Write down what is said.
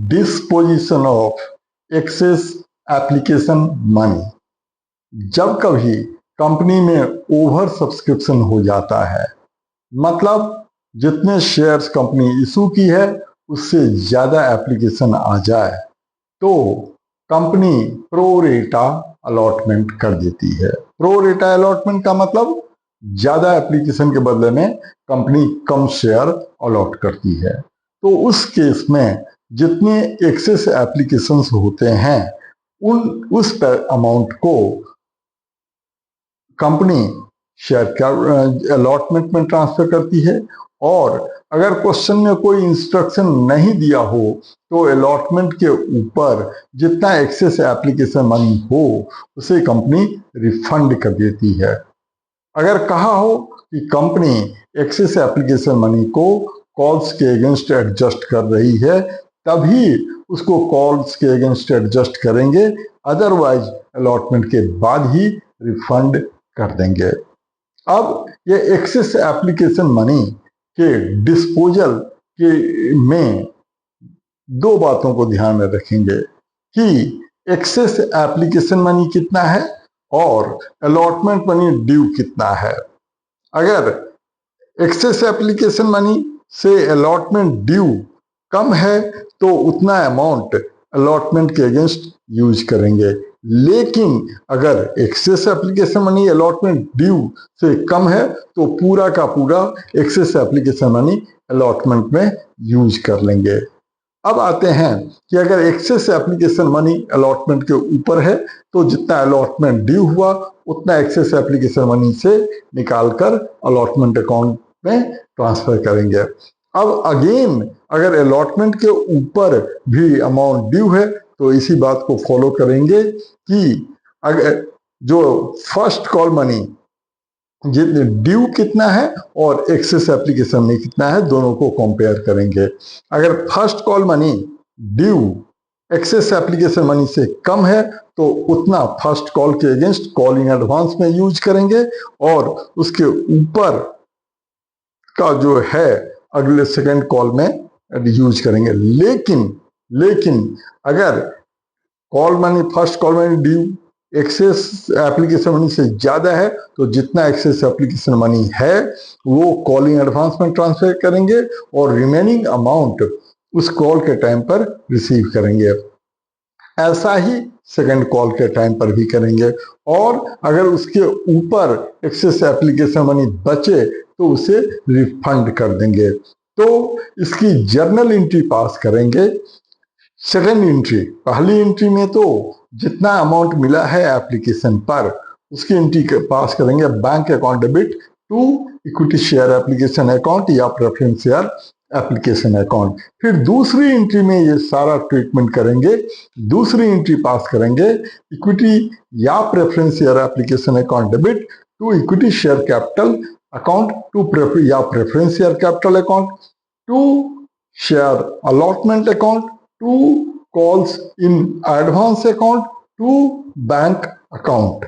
Disposition of excess application money. जब कभी company में ओवर सब्सक्रिप्शन हो जाता है, मतलब जितने शेयर्स कंपनी इशू की है उससे ज्यादा एप्लीकेशन आ जाए, तो कंपनी प्रोरेटा अलॉटमेंट कर देती है। प्रोरेटा अलॉटमेंट का मतलब ज्यादा एप्लीकेशन के बदले में कंपनी कम शेयर अलॉट करती है। तो उस केस में जितने एक्सेस एप्लीकेशंस होते हैं उस अमाउंट को कंपनी शेयर अलॉटमेंट में ट्रांसफर करती है। और अगर क्वेश्चन में कोई इंस्ट्रक्शन नहीं दिया हो तो अलॉटमेंट के ऊपर जितना एक्सेस एप्लीकेशन मनी हो उसे कंपनी रिफंड कर देती है। अगर कहा हो कि कंपनी एक्सेस एप्लीकेशन मनी को कॉल्स के अगेंस्ट एडजस्ट कर रही है, तभी उसको कॉल्स के अगेंस्ट एडजस्ट करेंगे, अदरवाइज अलॉटमेंट के बाद ही रिफंड कर देंगे। अब ये एक्सेस एप्लीकेशन मनी के डिस्पोजल के में दो बातों को ध्यान में रखेंगे कि एक्सेस एप्लीकेशन मनी कितना है और अलॉटमेंट मनी ड्यू कितना है। अगर एक्सेस एप्लीकेशन मनी से अलॉटमेंट ड्यू कम है तो उतना अमाउंट अलॉटमेंट के अगेंस्ट यूज करेंगे, लेकिन अगर excess application money allotment due से कम है तो पूरा का पूरा एक्सेस एप्लीकेशन मनी अलॉटमेंट में यूज कर लेंगे। अब आते हैं कि अगर एक्सेस एप्लीकेशन मनी अलॉटमेंट के ऊपर है तो जितना अलॉटमेंट ड्यू हुआ उतना एक्सेस एप्लीकेशन मनी से निकालकर अलॉटमेंट अकाउंट में ट्रांसफर करेंगे। अब अगेन अगर अलॉटमेंट के ऊपर भी अमाउंट ड्यू है तो इसी बात को फॉलो करेंगे कि अगर जो फर्स्ट कॉल मनी जितने ड्यू कितना है और एक्सेस एप्लीकेशन में कितना है दोनों को कंपेयर करेंगे। अगर first call money due excess application money से कम है तो उतना फर्स्ट कॉल के अगेंस्ट कॉल इन एडवांस में यूज करेंगे और उसके ऊपर का जो है अगले सेकंड कॉल में यूज करेंगे। लेकिन अगर call money first call money due excess application money से ज्यादा है तो जितना एक्सेस एप्लीकेशन मनी है वो कॉलिंग एडवांस में ट्रांसफर करेंगे और रिमेनिंग अमाउंट उस कॉल के टाइम पर रिसीव करेंगे। ऐसा ही सेकंड कॉल के टाइम पर भी करेंगे और अगर उसके ऊपर एक्सेस एप्लीकेशन मनी बचे तो उसे रिफंड कर देंगे। तो इसकी जर्नल एंट्री पास करेंगे। सेकेंड एंट्री, पहली एंट्री में तो जितना अमाउंट मिला है एप्लीकेशन पर उसकी एंट्री पास करेंगे bank account debit to equity share application account या प्रेफरेंस शेयर एप्लीकेशन अकाउंट। फिर दूसरी एंट्री में ये सारा ट्रीटमेंट करेंगे। दूसरी एंट्री पास करेंगे इक्विटी या preference share application account debit to equity share capital account to या preference share capital account to share allotment account to calls in advance account to bank account।